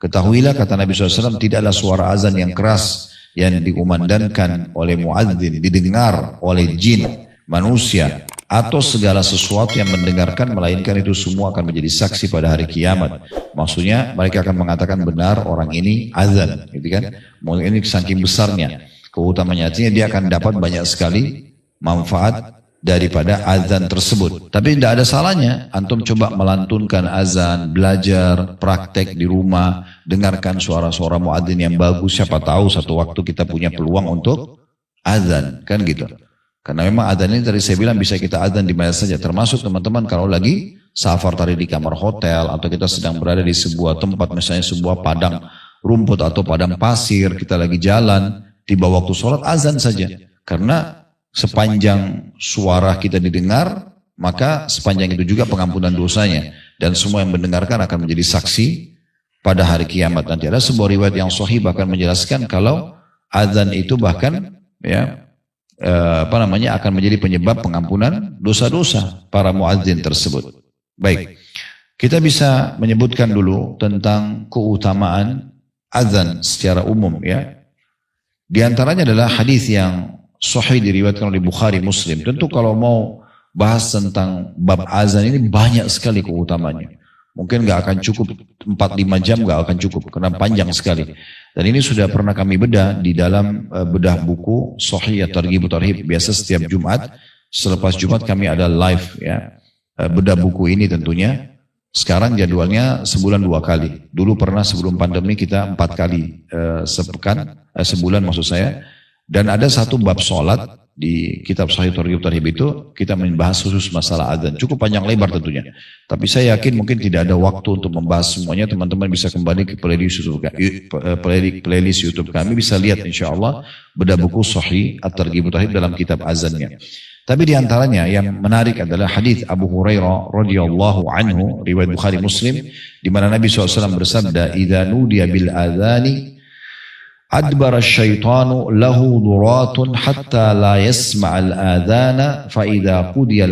Ketahuilah kata Nabi SAW, tidaklah suara azan yang keras yang dikumandangkan oleh muadzin didengar oleh jin, manusia, atau segala sesuatu yang mendengarkan, melainkan itu semua akan menjadi saksi pada hari kiamat. Maksudnya mereka akan mengatakan benar orang ini azan, gitu kan? Mungkin ini saking besarnya keutamanya, artinya dia akan dapat banyak sekali manfaat daripada azan tersebut. Tapi tidak ada salahnya antum coba melantunkan azan, belajar, praktek di rumah, dengarkan suara-suara muadzin yang bagus. Siapa tahu satu waktu kita punya peluang untuk azan, kan gitu. Karena memang azan ini tadi saya bilang bisa kita azan di mana saja, termasuk teman-teman kalau lagi safar tadi di kamar hotel, atau kita sedang berada di sebuah tempat, misalnya sebuah padang rumput atau padang pasir, kita lagi jalan, tiba waktu sholat azan saja. Karena sepanjang suara kita didengar, maka sepanjang itu juga pengampunan dosanya. Dan semua yang mendengarkan akan menjadi saksi pada hari kiamat nanti. Ada sebuah riwayat yang sahih bahkan menjelaskan kalau azan itu bahkan akan menjadi penyebab pengampunan dosa-dosa para muadzin tersebut. Baik, kita bisa menyebutkan dulu tentang keutamaan azan secara umum ya. Di antaranya adalah hadis yang sahih diriwayatkan oleh Bukhari Muslim. Tentu kalau mau bahas tentang bab azan ini banyak sekali keutamaannya. Mungkin gak akan cukup 4-5 jam, gak akan cukup karena panjang sekali. Dan ini sudah pernah kami bedah di dalam bedah buku Sahih At-Targhib Tarhib. Biasa setiap Jumat, selepas Jumat kami ada live ya. Bedah buku ini tentunya. Sekarang jadwalnya sebulan 2 kali. Dulu pernah sebelum pandemi kita 4 kali sebulan maksud saya. Dan ada satu bab sholat di kitab Sahih Targhib Tarhib itu kita membahas khusus masalah azan. Cukup panjang lebar tentunya. Tapi saya yakin mungkin tidak ada waktu untuk membahas semuanya. Teman-teman bisa kembali ke playlist YouTube kami. Bisa lihat insya Allah bedah buku Sahih At-Targhib Tarhib dalam kitab azannya. Tapi di antaranya yang menarik adalah hadis Abu Hurairah radhiyallahu anhu riwayat Bukhari Muslim di mana Nabi SAW bersabda, "Idza nudiya bil adzani adbara asyaitanu lahu duratun hatta la yasma'al adhana fa idza qudiya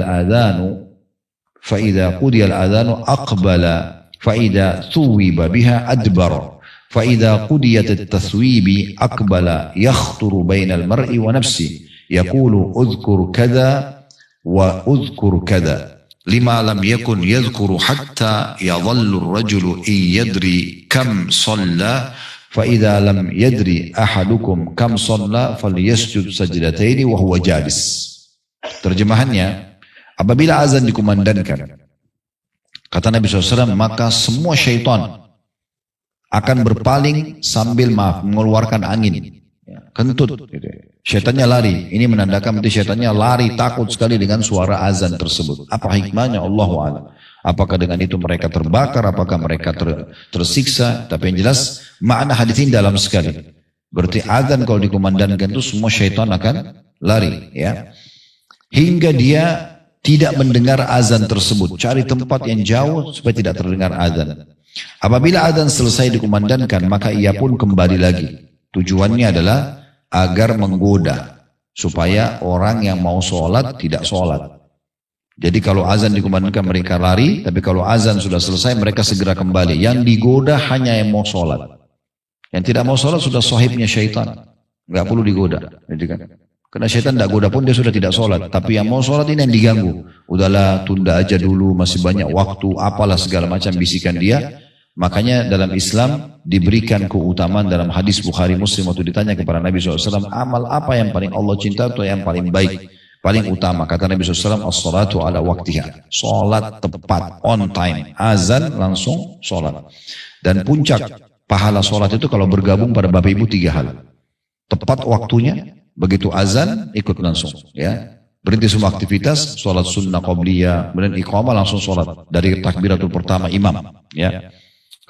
al-adhanu aqbala fa idza thuwiba biha adbara fa idza qudiyat at-tathwibi aqbala yakhturu baina al-mar'i wa nafsi yaqulu udhkur kadha wa udhkur kadha lima lam yakun yadhkuru hatta yadhallu ar-rajulu in yadri kam shalla فَإِذَا لَمْ يَدْرِ أَحَدُكُمْ كَمْ صَلَّى فَلْيَسْجُدْ سَجْدَتَيْنِ وَهُوَ جَالِسٌ. Terjemahannya, apabila azan dikumandangkan, kata Nabi SAW, maka semua syaitan akan berpaling sambil mengeluarkan angin, kentut. Syaitannya lari. Ini menandakan berarti syaitannya lari takut sekali dengan suara azan tersebut. Apa hikmahnya? Allahu a'lam. Apakah dengan itu mereka terbakar, apakah mereka tersiksa? Tapi yang jelas makna hadis ini dalam sekali. Berarti azan kalau dikumandangkan itu semua syaitan akan lari ya. Hingga dia tidak mendengar azan tersebut. Cari tempat yang jauh supaya tidak terdengar azan. Apabila azan selesai dikumandangkan, maka ia pun kembali lagi. Tujuannya adalah agar menggoda supaya orang yang mau sholat tidak sholat. Jadi kalau azan dikumandangkan mereka lari, tapi kalau azan sudah selesai mereka segera kembali. Yang digoda hanya yang mau sholat. Yang tidak mau sholat sudah sahibnya syaitan. Nggak perlu digoda. Karena syaitan tidak goda pun dia sudah tidak sholat. Tapi yang mau sholat ini yang diganggu. Udahlah tunda aja dulu, masih banyak waktu, apalah segala macam bisikan dia. Makanya dalam Islam diberikan keutamaan dalam hadis Bukhari Muslim waktu ditanya kepada Nabi SAW, amal apa yang paling Allah cinta atau yang paling baik? Paling utama, kata Nabi SAW, as-salatu ala waktiha. Sholat tepat, on time. Azan langsung sholat. Dan puncak pahala sholat itu kalau bergabung pada Bapak Ibu 3 hal. Tepat waktunya, begitu azan, ikut langsung. Ya, berhenti semua aktivitas, sholat sunnah qabliyah, kemudian iqamah langsung sholat. Dari takbiratul pertama imam. Ya.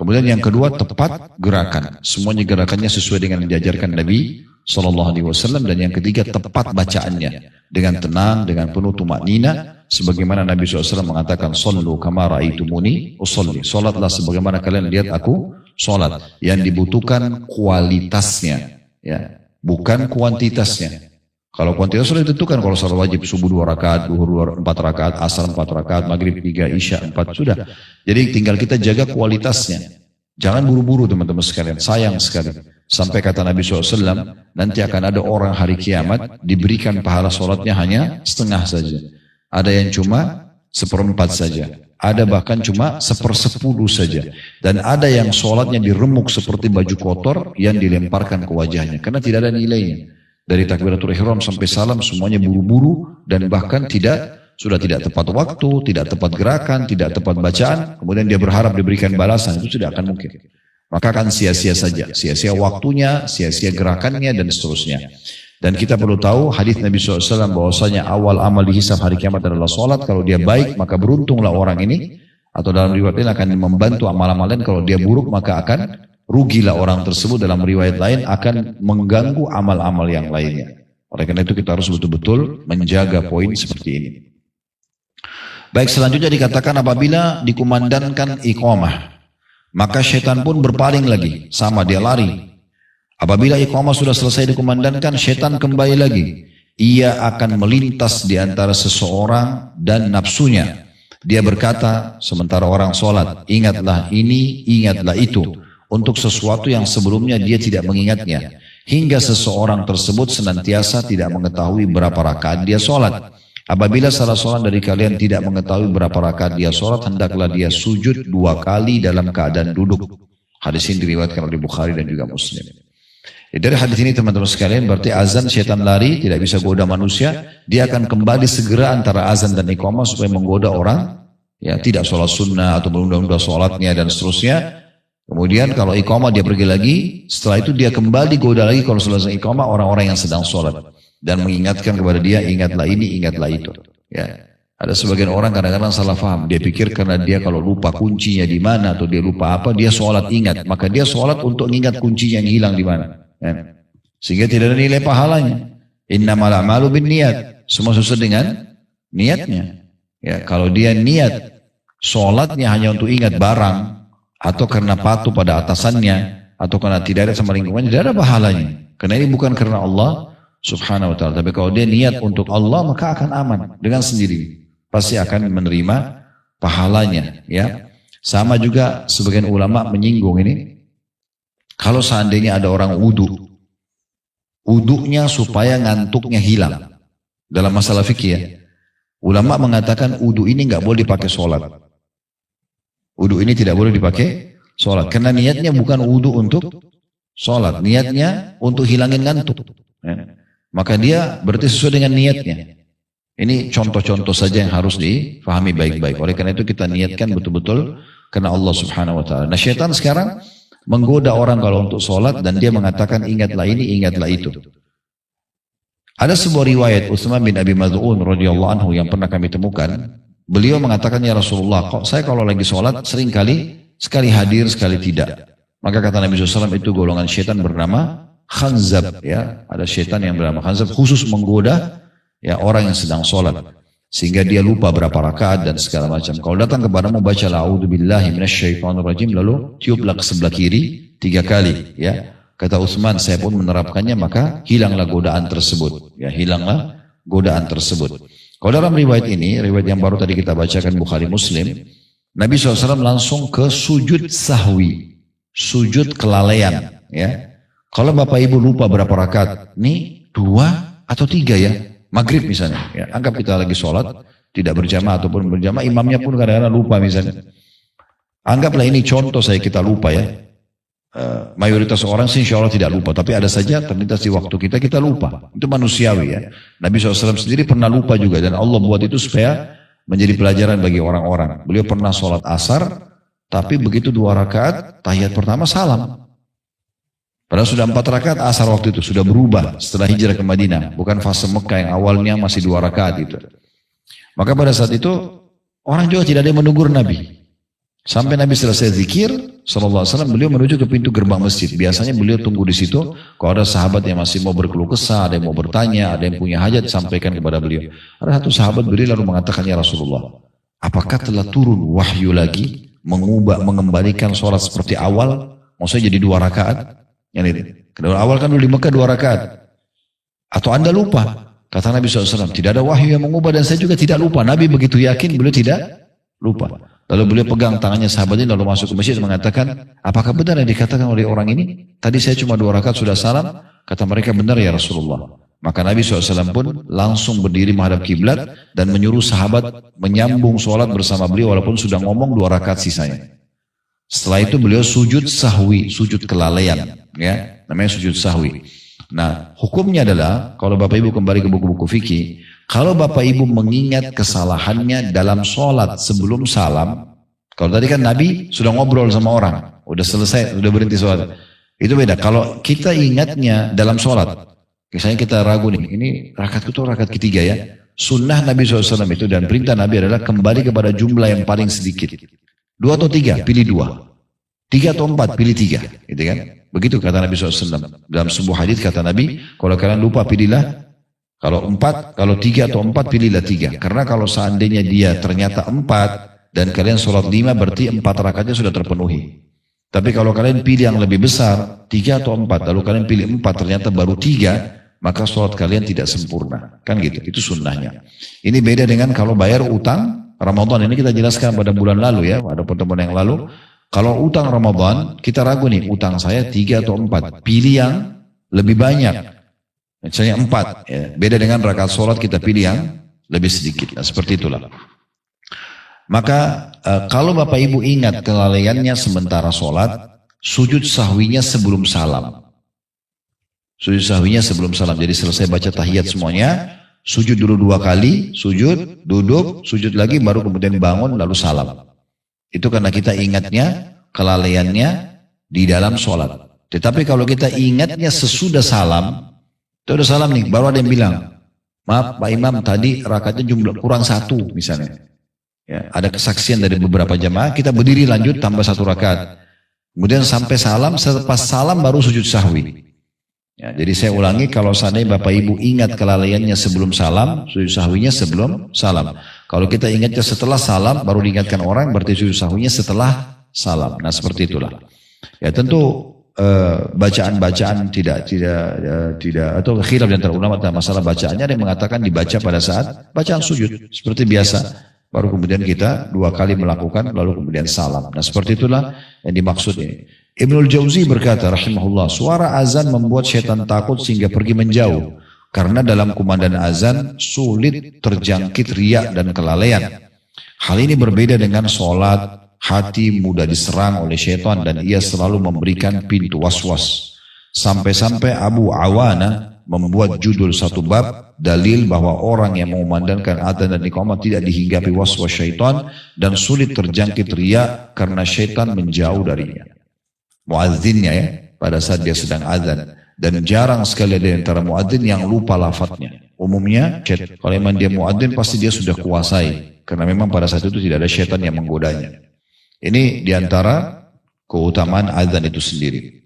Kemudian yang kedua, tepat gerakan. Semuanya gerakannya sesuai dengan yang diajarkan Nabi SAW. Dan yang ketiga, tepat bacaannya. Dengan tenang, dengan penuh tumaknina, sebagaimana Nabi SAW mengatakan, "Shallu kama ra'aitumuni usolli." Salatlah sebagaimana kalian lihat aku salat. Yang dibutuhkan kualitasnya, ya, bukan kuantitasnya. Kalau kuantitas sudah ditentukan, kalau salat wajib subuh 2 rakaat, duhur 4 rakaat, asar 4 rakaat, maghrib 3, isya 4 sudah. Jadi tinggal kita jaga kualitasnya. Jangan buru-buru teman-teman sekalian, sayang sekali. Sampai kata Nabi SAW, nanti akan ada orang hari kiamat diberikan pahala sholatnya hanya setengah saja. Ada yang cuma seperempat saja. Ada bahkan cuma 1/10 saja. Dan ada yang sholatnya diremuk seperti baju kotor yang dilemparkan ke wajahnya. Karena tidak ada nilainya. Dari takbiratul ihram sampai salam semuanya buru-buru dan bahkan sudah tidak tepat waktu, tidak tepat gerakan, tidak tepat bacaan, kemudian dia berharap diberikan balasan, itu tidak akan mungkin. Maka akan sia-sia saja, sia-sia waktunya, sia-sia gerakannya dan seterusnya. Dan kita perlu tahu hadis Nabi SAW bahwasanya awal amal dihisab hari kiamat adalah sholat. Kalau dia baik maka beruntunglah orang ini, atau dalam riwayat lain akan membantu amal-amal lain. Kalau dia buruk maka akan rugilah orang tersebut, dalam riwayat lain akan mengganggu amal-amal yang lainnya. Oleh karena itu kita harus betul-betul menjaga poin seperti ini. Baik, selanjutnya dikatakan apabila dikumandangkan iqamah, maka syaitan pun berpaling lagi, sama dia lari. Apabila iqamah sudah selesai dikumandangkan, syaitan kembali lagi. Ia akan melintas di antara seseorang dan nafsunya. Dia berkata sementara orang sholat, ingatlah ini, ingatlah itu. Untuk sesuatu yang sebelumnya dia tidak mengingatnya. Hingga seseorang tersebut senantiasa tidak mengetahui berapa rakaat dia sholat. Apabila salah seorang dari kalian tidak mengetahui berapa rakaat dia sholat, hendaklah dia sujud 2 kali dalam keadaan duduk. Hadis ini diriwayatkan oleh Bukhari dan juga Muslim. Dari hadis ini teman-teman sekalian, berarti azan syaitan lari, tidak bisa goda manusia. Dia akan kembali segera antara azan dan iqamah supaya menggoda orang, ya tidak sholat sunnah atau menunda-nunda sholatnya dan seterusnya. Kemudian kalau iqamah dia pergi lagi, setelah itu dia kembali goda lagi kalau selesai iqamah orang-orang yang sedang sholat. Dan mengingatkan kepada dia, ingatlah ini, ingatlah itu. Ya, ada sebagian orang kadang-kadang salah paham. Dia pikir karena dia kalau lupa kuncinya di mana atau dia lupa apa, dia sholat ingat. Maka dia sholat untuk ingat kuncinya yang hilang di mana. Ya. Sehingga tidak ada nilai pahalanya. Innamal a'malu binniyat. Semua sesuai dengan niatnya. Ya, kalau dia niat sholatnya hanya untuk ingat barang, atau karena patuh pada atasannya, atau karena tidak ada sama lingkungannya, tidak ada pahalanya. Karena ini bukan karena Allah Subhanahu wa ta'ala. Tapi kalau dia niat untuk Allah, maka akan aman dengan sendiri. Pasti akan menerima pahalanya. Ya, sama juga sebagian ulama menyinggung ini. Kalau seandainya ada orang wudu, wudunya supaya ngantuknya hilang. Dalam masalah fikih ya, ulama mengatakan wudu ini nggak boleh dipakai sholat. Wudu ini tidak boleh dipakai sholat. Karena niatnya bukan wudu untuk sholat. Niatnya untuk hilangin ngantuk. Ya. Maka dia berarti sesuai dengan niatnya. Ini contoh-contoh saja yang harus difahami baik-baik. Oleh karena itu kita niatkan betul-betul karena Allah Subhanahu wa ta'ala. Nah, syaitan sekarang menggoda orang kalau untuk sholat dan dia mengatakan ingatlah ini, ingatlah itu. Ada sebuah riwayat Utsman bin Abi Maz'un radhiyallahu anhu yang pernah kami temukan. Beliau mengatakan, ya Rasulullah, kok saya kalau lagi sholat sekali hadir, sekali tidak. Maka kata Nabi SAW, itu golongan syaitan bernama Khanzab. Ya, ada syaitan yang bernama Khanzab khusus menggoda ya orang yang sedang sholat. Sehingga dia lupa berapa rakaat dan segala macam. Kalau datang kepadamu, bacalah a'udzubillahi minasyaitonirrajim, lalu tiuplah ke sebelah kiri 3 kali. Ya, kata Utsman, saya pun menerapkannya, maka hilanglah godaan tersebut. Ya, hilanglah godaan tersebut. Kalau dalam riwayat ini, riwayat yang baru tadi kita bacakan Bukhari Muslim, Nabi SAW langsung ke sujud sahwi, sujud kelalaian. Ya, kalau bapak ibu lupa berapa rakaat, nih 2 atau 3 ya, maghrib misalnya. Ya, anggap kita lagi sholat, tidak berjamaah ataupun berjamaah, imamnya pun kadang-kadang lupa misalnya. Anggaplah ini contoh saya kita lupa ya. Mayoritas orang sih insya Allah tidak lupa, tapi ada saja terlintas di waktu kita lupa. Itu manusiawi ya. Nabi SAW sendiri pernah lupa juga, dan Allah buat itu supaya menjadi pelajaran bagi orang-orang. Beliau pernah sholat asar, tapi begitu 2 rakaat, tahiyat pertama salam. Padahal sudah 4 rakaat asar waktu itu, sudah berubah setelah hijrah ke Madinah. Bukan fase Mekah yang awalnya masih 2 rakaat itu. Maka pada saat itu, orang juga tidak ada yang menegur Nabi. Sampai Nabi selesai zikir, SAW, beliau menuju ke pintu gerbang masjid. Biasanya beliau tunggu di situ. Kalau ada sahabat yang masih mau berkeluh kesah, ada yang mau bertanya, ada yang punya hajat, sampaikan kepada beliau. Ada satu sahabat beliau lalu mengatakan, ya Rasulullah, apakah telah turun wahyu lagi, mengembalikan sholat seperti awal? Maksudnya jadi 2 rakaat? Yang ini. Kedua awal kan dulu di Mekah 2 rakaat. Atau Anda lupa? Kata Nabi SAW, tidak ada wahyu yang mengubah dan saya juga tidak lupa. Nabi begitu yakin, beliau tidak lupa. Lalu beliau pegang tangannya sahabat ini lalu masuk ke masjid dan mengatakan, apakah benar yang dikatakan oleh orang ini? Tadi saya cuma 2 rakaat sudah salam. Kata mereka, benar ya Rasulullah. Maka Nabi SAW pun langsung berdiri menghadap kiblat dan menyuruh sahabat menyambung sholat bersama beliau walaupun sudah ngomong 2 rakaat sisanya. Setelah itu beliau sujud sahwi, sujud kelalaian, ya, namanya sujud sahwi. Nah, hukumnya adalah kalau Bapak Ibu kembali ke buku-buku fikih, kalau Bapak Ibu mengingat kesalahannya dalam sholat sebelum salam, kalau tadi kan Nabi sudah ngobrol sama orang, udah selesai, sudah berhenti sholat, itu beda. Kalau kita ingatnya dalam sholat, misalnya kita ragu nih, ini rakaat itu rakaat ketiga ya. Sunnah Nabi SAW itu dan perintah Nabi adalah kembali kepada jumlah yang paling sedikit. 2 atau 3, pilih 2. 3 atau 4, pilih 3. Gitu kan? Begitu kata Nabi SAW. Dalam sebuah hadis kata Nabi, kalau kalian lupa pilihlah. Kalau 4, kalau 3 atau 4, pilihlah 3. Karena kalau seandainya dia ternyata 4 dan kalian sholat 5 berarti 4 rakaatnya sudah terpenuhi. Tapi kalau kalian pilih yang lebih besar, 3 atau 4, lalu kalian pilih 4 ternyata baru 3, maka sholat kalian tidak sempurna. Kan gitu, itu sunnahnya. Ini beda dengan kalau bayar utang Ramadan. Ini kita jelaskan pada bulan lalu ya, pada pertemuan yang lalu. Kalau utang Ramadan, kita ragu nih, utang saya 3 atau 4. Pilih yang lebih banyak. Misalnya 4. Ya. Beda dengan rakaat sholat kita pilih yang lebih sedikit. Nah, seperti itulah. Maka kalau Bapak Ibu ingat kelalaiannya sementara sholat, sujud sahwinya sebelum salam. Sujud sahwinya sebelum salam. Jadi selesai baca tahiyat semuanya, sujud dulu 2 kali, sujud, duduk, sujud lagi, baru kemudian bangun, lalu salam. Itu karena kita ingatnya kelalaiannya di dalam sholat. Tetapi kalau kita ingatnya sesudah salam, itu udah salam nih, baru ada yang bilang, maaf Pak Imam tadi rakaatnya jumlah kurang 1 misalnya. Ya, ada kesaksian dari beberapa jamaah, kita berdiri lanjut tambah 1 rakaat. Kemudian sampai salam, selepas salam baru sujud sahwi. Ya, jadi saya ulangi, kalau seandainya Bapak Ibu ingat kelalaiannya sebelum salam, sujud sahwinya sebelum salam. Kalau kita ingatnya setelah salam, baru diingatkan orang, berarti sujud sahwinya setelah salam. Nah seperti itulah. Ya tentu bacaan-bacaan tidak atau khilaf di antara ulama tentang masalah bacaannya, ada yang mengatakan dibaca pada saat bacaan sujud seperti biasa. Baru kemudian kita 2 kali melakukan, lalu kemudian salam. Nah seperti itulah yang dimaksud ini. Ibnul Jauzi berkata rahimahullah, suara azan membuat syaitan takut sehingga pergi menjauh. Karena dalam kumandang azan sulit terjangkit riya dan kelalaian. Hal ini berbeda dengan sholat, hati mudah diserang oleh syaitan dan ia selalu memberikan pintu was-was. Sampai-sampai Abu Awana membuat judul 1 bab, dalil bahwa orang yang mengumandangkan adzan dan iqamah tidak dihinggapi was-was syaitan dan sulit terjangkit riya karena syaitan menjauh darinya. Muadzinnya ya, pada saat dia sedang adzan. Dan jarang sekali ada antara muadzin yang lupa lafadznya. Umumnya, kalau memang dia muadzin pasti dia sudah kuasai. Karena memang pada saat itu tidak ada syaitan yang menggodanya. Ini diantara keutamaan adzan itu sendiri.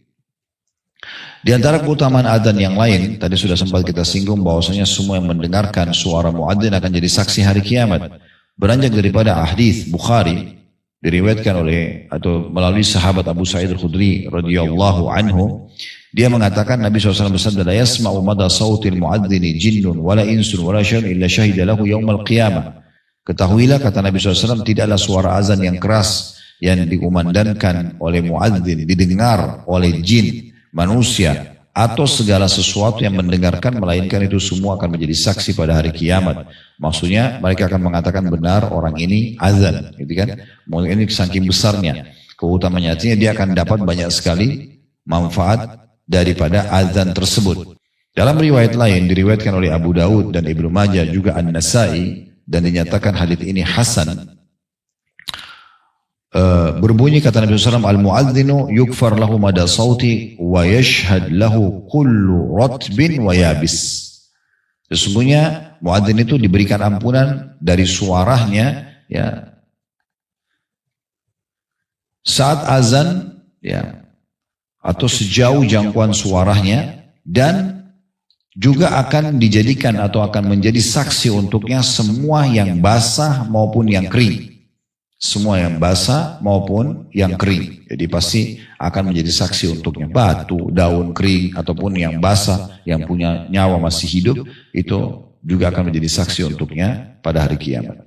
Di antara keutamaan adzan yang lain, tadi sudah sempat kita singgung bahwasanya semua yang mendengarkan suara muadzin akan jadi saksi hari kiamat. Beranjak daripada hadis Bukhari, diriwayatkan oleh atau melalui sahabat Abu Sa'id Al-Khudri radhiyallahu anhu, dia mengatakan Nabi SAW bersabda, la yasma'u mada sautil muadzini jinnun wala insun wala syai'un illa syahida lahu yaumal qiyamah. Ketahuilah kata Nabi SAW, tidaklah suara azan yang keras yang dikumandangkan oleh muadzin didengar oleh jin, manusia atau segala sesuatu yang mendengarkan, melainkan itu semua akan menjadi saksi pada hari kiamat. Maksudnya mereka akan mengatakan benar orang ini azan, gitu kan? Ini saking besarnya keutamanya, artinya dia akan dapat banyak sekali manfaat daripada azan tersebut. Dalam riwayat lain diriwayatkan oleh Abu Daud dan Ibnu Majah juga An-Nasai dan dinyatakan hadits ini hasan. Berbunyi kata Nabi SAW, al-muadzinu yukfar lahu mada sauti wa yashhad lahu kullu ratbin wa yabis. Sesungguhnya muadzin itu diberikan ampunan dari suaranya ya saat azan ya atau sejauh jangkauan suaranya, dan juga akan dijadikan atau akan menjadi saksi untuknya semua yang basah maupun yang kering. Semua yang basah maupun yang kering. Jadi pasti akan menjadi saksi untuknya. Batu, daun kering, ataupun yang basah, yang punya nyawa masih hidup, itu juga akan menjadi saksi untuknya pada hari kiamat.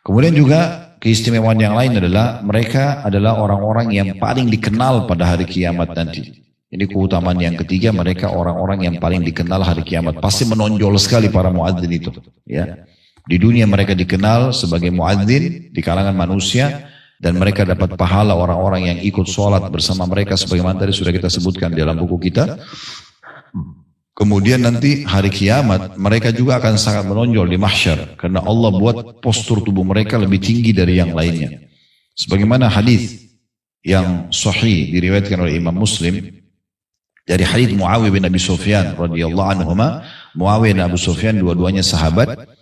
Kemudian juga keistimewaan yang lain adalah mereka adalah orang-orang yang paling dikenal pada hari kiamat nanti. Ini keutamaan yang ketiga, mereka orang-orang yang paling dikenal hari kiamat. Pasti menonjol sekali para muadzin itu. Ya. Di dunia mereka dikenal sebagai muadzin di kalangan manusia, dan mereka dapat pahala orang-orang yang ikut sholat bersama mereka sebagaimana tadi sudah kita sebutkan dalam buku kita. Kemudian nanti hari kiamat mereka juga akan sangat menonjol di mahsyar karena Allah buat postur tubuh mereka lebih tinggi dari yang lainnya. Sebagaimana hadis yang sahih diriwayatkan oleh Imam Muslim dari hadis Muawiyah bin Abi Sufyan radhiyallahu anhuma. Muawiyah dan Abu Sufyan dua-duanya sahabat.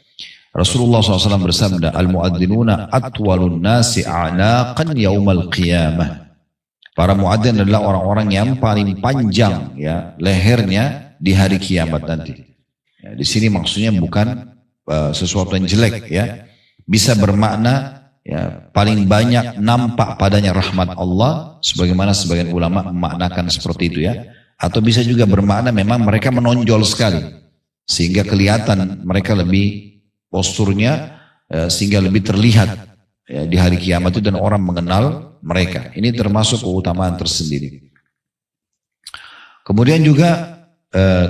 Rasulullah SAW bersabda, al-muadzinuna atwalun nasi a'naqan yaumal qiyamah. Para muadzin adalah orang-orang yang paling panjang ya lehernya di hari kiamat nanti. Ya, di sini maksudnya bukan sesuatu yang jelek ya. Bisa bermakna ya paling banyak nampak padanya rahmat Allah, sebagaimana sebagian ulama memaknakan seperti itu ya. Atau bisa juga bermakna memang mereka menonjol sekali sehingga kelihatan mereka lebih posturnya sehingga lebih terlihat ya, di hari kiamat itu dan orang mengenal mereka. Ini termasuk keutamaan tersendiri. Kemudian juga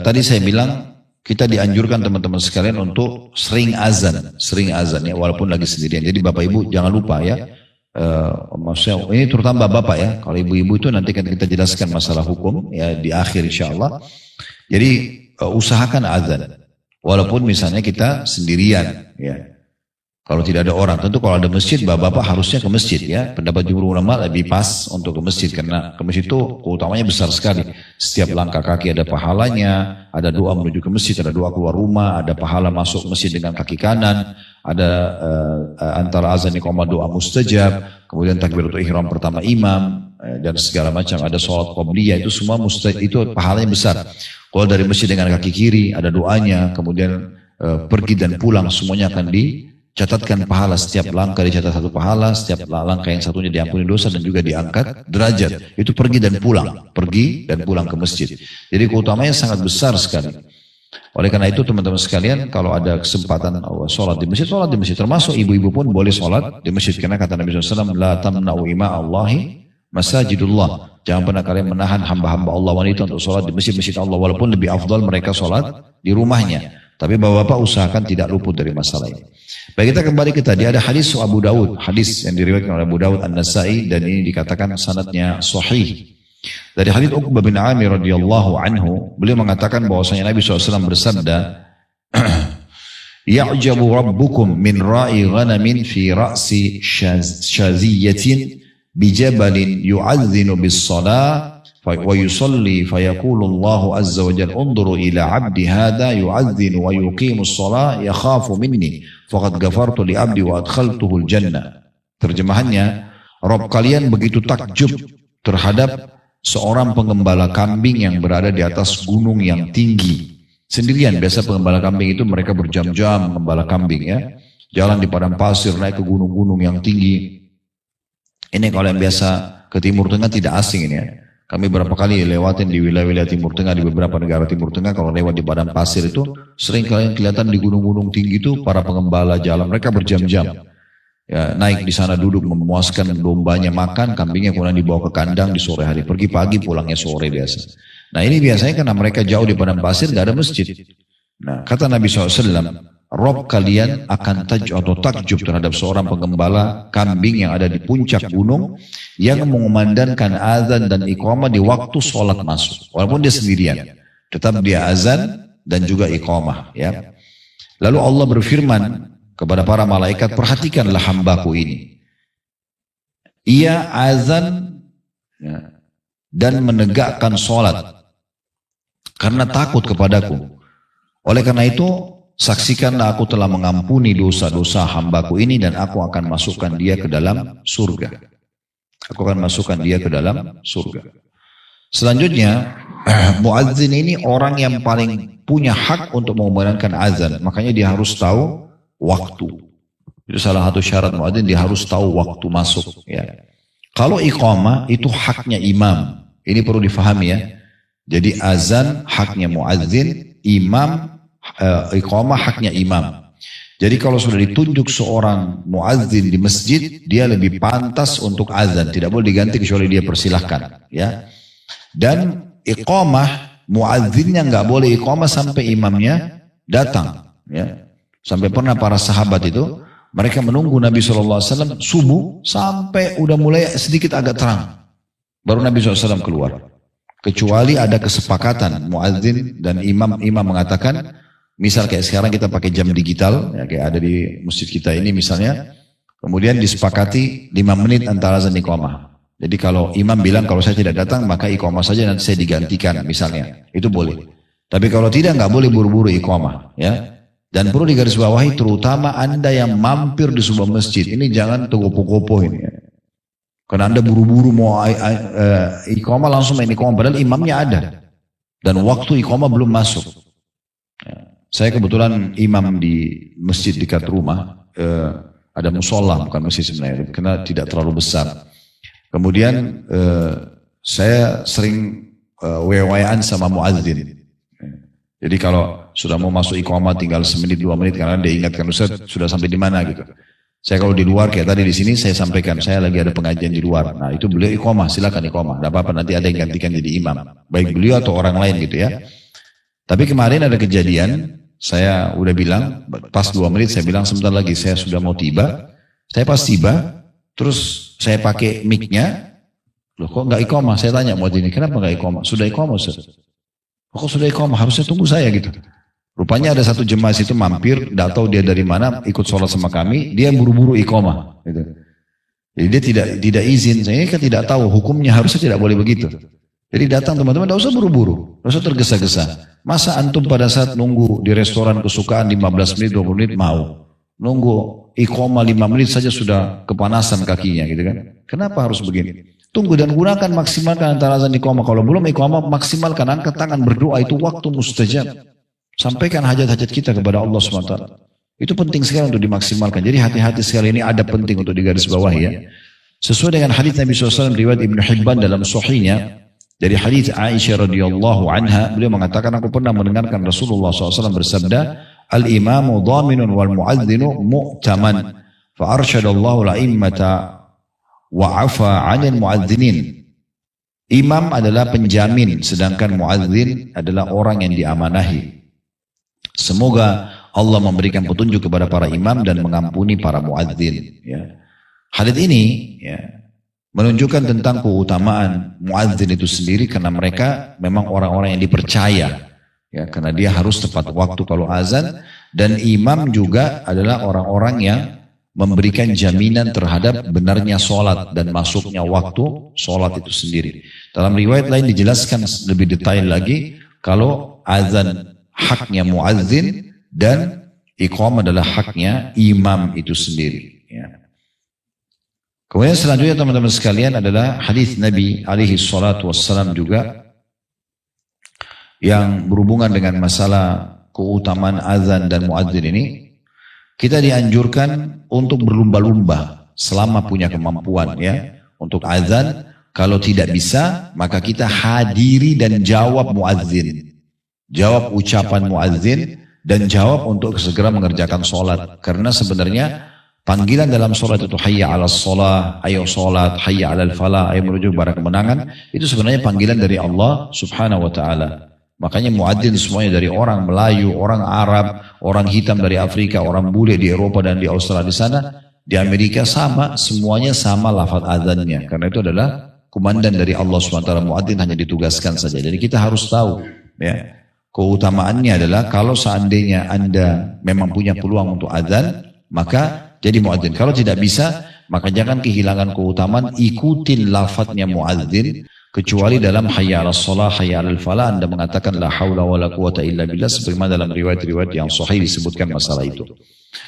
tadi saya bilang kita dianjurkan teman-teman sekalian untuk sering azan ya walaupun lagi sendirian. Jadi Bapak Ibu jangan lupa ya. Maksudnya ini terutama bapak ya, kalau ibu-ibu itu nanti kan kita jelaskan masalah hukum ya di akhir insyaallah. Jadi usahakan azan walaupun misalnya kita sendirian ya. Kalau tidak ada orang, tentu kalau ada masjid bapak-bapak harusnya ke masjid ya. Pendapat jumhur ulama lebih pas untuk ke masjid karena ke masjid itu keutamanya besar sekali. Setiap langkah kaki ada pahalanya, ada doa menuju ke masjid, ada doa keluar rumah, ada pahala masuk masjid dengan kaki kanan, ada antara azan iqamah doa mustajab, kemudian takbiratul ihram pertama imam dan segala macam, ada sholat qabliyah, itu semua mustajab, itu pahalanya besar. Kalau dari masjid dengan kaki kiri ada doanya, kemudian pergi dan pulang semuanya akan dicatatkan pahala, setiap langkah dicatat satu pahala, setiap langkah yang satunya diampuni dosa dan juga diangkat derajat. Itu pergi dan pulang ke masjid. Jadi keutamanya sangat besar sekali. Oleh karena itu teman-teman sekalian, kalau ada kesempatan sholat di masjid, termasuk ibu-ibu pun boleh sholat di masjid. Karena kata Nabi SAW, la tamna'u ima'allahi masajidullah. Jangan pernah kalian menahan hamba-hamba Allah wanita untuk sholat di masjid-masjid Allah. Walaupun lebih afdal mereka sholat di rumahnya. Tapi bapak-bapak usahakan tidak luput dari masalah ini. Baik, kita kembali ke tadi, ada hadis Abu Daud, hadis yang diriwayatkan oleh Abu Daud An-Nasai, dan ini dikatakan sanadnya sahih. Dari hadis Uqbah bin Amir radhiyallahu anhu, beliau mengatakan bahwasanya Nabi SAW bersabda, "Ya'jabu rabbukum min ra'i ghanamin fi ra'si shaziyatin bijabalin yu'adhdhinu bis-shalah wa yusalli fayaqulu Allah azza wa jalla unzuru ila 'abdi hadha yu'adhdhinu wa yuqimu as-shalah yakhafu minni faqad ghafartu li 'abdi wa adkhaltuhu al-jannah." Terjemahannya, Rabb kalian begitu takjub terhadap seorang pengembala kambing yang berada di atas gunung yang tinggi. Sendirian, biasa pengembala kambing itu mereka berjam-jam mengembala kambing ya. Jalan di padang pasir, naik ke gunung-gunung yang tinggi. Ini kalau yang biasa ke Timur Tengah tidak asing ini ya. Kami berapa kali lewatin di wilayah-wilayah Timur Tengah, di beberapa negara Timur Tengah, kalau lewat di padang pasir itu, sering kalian kelihatan di gunung-gunung tinggi itu, para pengembala jalan, mereka berjam-jam. Ya, naik di sana duduk memuaskan dombanya makan, kambingnya kemudian dibawa ke kandang di sore hari, pergi pagi pulangnya sore biasa. Nah ini biasanya karena mereka jauh di padang pasir, gak ada masjid. Nah kata Nabi SAW, Rob kalian akan takjub terhadap seorang pengembala kambing yang ada di puncak gunung yang mengumandangkan azan dan iqamah di waktu sholat masuk, walaupun dia sendirian, tetap dia azan dan juga iqamah. Ya. Lalu Allah berfirman kepada para malaikat, perhatikanlah hambaku ini. Ia azan ya, dan menegakkan sholat karena takut kepadaku. Oleh karena itu, saksikanlah aku telah mengampuni dosa-dosa hambaku ini dan aku akan masukkan dia ke dalam surga. Aku akan masukkan dia ke dalam surga. Selanjutnya, muadzin ini orang yang paling punya hak untuk mengumandangkan azan. Makanya dia harus tahu waktu. Itu salah satu syarat muadzin, dia harus tahu waktu masuk. Ya. Kalau iqamah itu haknya imam. Ini perlu difahami ya. Jadi azan haknya muadzin, imam iqamah haknya imam. Jadi kalau sudah ditunjuk seorang muadzin di masjid, dia lebih pantas untuk azan, tidak boleh diganti kecuali dia persilahkan, ya. Dan iqamah, muadzinnya nggak boleh iqamah sampai imamnya datang, ya. Sampai pernah para sahabat itu mereka menunggu Nabi SAW subuh sampai udah mulai sedikit agak terang, baru Nabi SAW keluar. Kecuali ada kesepakatan muadzin dan imam mengatakan, misal kayak sekarang kita pakai jam digital, ya, kayak ada di masjid kita ini misalnya, kemudian disepakati 5 menit antara azan iqamah. Jadi kalau imam bilang kalau saya tidak datang maka iqamah saja nanti saya digantikan misalnya, itu boleh. Tapi kalau tidak nggak boleh buru-buru iqamah, ya. Dan perlu digarisbawahi terutama Anda yang mampir di sebuah masjid, ini jangan togopo-gopo ini, ya. Karena Anda buru-buru mau iqamah langsung main iqamah, padahal imamnya ada dan waktu iqamah belum masuk. Ya. Saya kebetulan imam di masjid dekat rumah, ada musola bukan masjid sebenarnya, karena tidak terlalu besar. Kemudian saya sering wewayan sama muadzin. Jadi kalau sudah mau masuk iqamah tinggal semenit 2 menit karena dia ingatkan Ustaz sudah sampai di mana gitu. Saya kalau di luar kayak tadi di sini saya sampaikan saya lagi ada pengajian di luar. Nah itu beliau iqamah, silakan iqamah. Tidak apa-apa nanti ada yang gantikan jadi imam. Baik beliau atau orang lain gitu ya. Tapi kemarin ada kejadian, saya udah bilang pas 2 menit saya bilang sebentar lagi saya sudah mau tiba. Saya pas tiba, terus saya pakai mic-nya. Loh kok nggak iqamah? Saya tanya buat ini kenapa nggak iqamah? Sudah iqamah Ustaz. Kok sudah iqamah? Harusnya tunggu saya gitu. Rupanya ada satu jemaah itu mampir, tidak tahu dia dari mana, ikut sholat sama kami, dia buru-buru iqamah. Gitu. Jadi dia tidak izin, saya ini kan tidak tahu hukumnya harusnya tidak boleh begitu. Jadi datang teman-teman, tidak usah buru-buru, tidak usah tergesa-gesa. Masa antum pada saat nunggu di restoran kesukaan 15 menit, 20 menit mau? Nunggu iqamah 5 menit saja sudah kepanasan kakinya gitu kan. Kenapa harus begini? Tunggu dan gunakan maksimalkan antara azan iqamah. Kalau belum iqamah maksimalkan, angkat tangan berdoa, itu waktu mustajab. Sampaikan hajat-hajat kita kepada Allah SWT. Itu penting sekali untuk dimaksimalkan. Jadi hati-hati sekali, ini ada penting untuk digarisbawahi ya. Sesuai dengan hadis Nabi SAW riwayat Ibnu Hibban dalam sahihnya, dari hadis Aisyah radhiyallahu anha, beliau mengatakan aku pernah mendengarkan Rasulullah SAW bersabda, al-imamu dhaminun wal muadzinu mu'taman, fa arsyadallahu la'immata wa afa 'anil muadzinin. Imam adalah penjamin, sedangkan muadzin adalah orang yang diamanahi. Semoga Allah memberikan petunjuk kepada para imam dan mengampuni para muadzin. Ya. Hadis ini ya, menunjukkan tentang keutamaan muadzin itu sendiri karena mereka memang orang-orang yang dipercaya. Ya, karena dia harus tepat waktu kalau azan, dan imam juga adalah orang-orang yang memberikan jaminan terhadap benarnya sholat dan masuknya waktu sholat itu sendiri. Dalam riwayat lain dijelaskan lebih detail lagi kalau azan haknya muadzin dan iqamah adalah haknya imam itu sendiri. Ya. Kemudian selanjutnya teman-teman sekalian adalah hadis Nabi alaihi salatu wassalam juga yang berhubungan dengan masalah keutamaan azan dan muadzin ini. Kita dianjurkan untuk berlumba-lumba selama punya kemampuan ya untuk azan. Kalau tidak bisa maka kita hadiri dan jawab muadzin. Jawab ucapan muadzin dan jawab untuk segera mengerjakan sholat. Karena sebenarnya panggilan dalam sholat itu hayya ala sholat, ayo sholat, hayya ala falah, ayo menuju kepada kemenangan. Itu sebenarnya panggilan dari Allah subhanahu wa ta'ala. Makanya muadzin semuanya dari orang Melayu, orang Arab, orang hitam dari Afrika, orang bule di Eropa dan di Australia di sana, di Amerika sama, semuanya sama lafaz azannya. Karena itu adalah komandan dari Allah subhanahu wa ta'ala. Muadzin hanya ditugaskan saja. Jadi kita harus tahu ya. Keutamaannya adalah kalau seandainya Anda memang punya peluang untuk azan, maka jadi muadzin. Kalau tidak bisa, maka jangan kehilangan keutamaan, ikutin lafadznya muadzin, kecuali dalam hayya 'alas shalah, hayya 'alal falah Anda mengatakan la haula wala quwata illa billah sebagaimana dalam riwayat-riwayat yang sahih disebutkan masalah itu.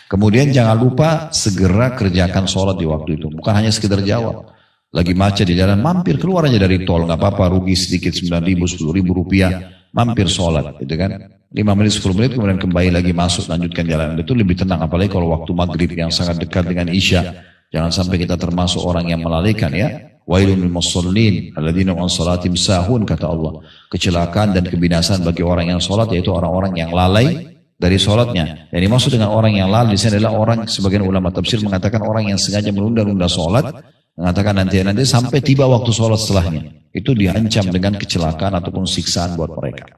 Kemudian jangan lupa segera kerjakan sholat di waktu itu, bukan hanya sekedar jawab. Lagi macet di jalan, mampir keluar aja dari tol, nggak apa-apa, rugi sedikit 9.000, 10.000 rupiah. Mampir sholat gitu kan 5 menit 10 menit kemudian kembali lagi masuk lanjutkan jalan, itu lebih tenang. Apalagi kalau waktu maghrib yang sangat dekat dengan isya, jangan sampai kita termasuk orang yang melalaikan ya. Wailun lil musallin alladzina an salatihim sahun, kata Allah. Kecelakaan dan kebinasaan bagi orang yang sholat, yaitu orang-orang yang lalai dari sholatnya. Yang dimaksud dengan orang yang lalai di sini adalah orang, sebagian ulama tafsir mengatakan orang yang sengaja menunda-nunda sholat, mengatakan nanti sampai tiba waktu sholat setelahnya. Itu diancam dengan kecelakaan ataupun siksaan buat mereka.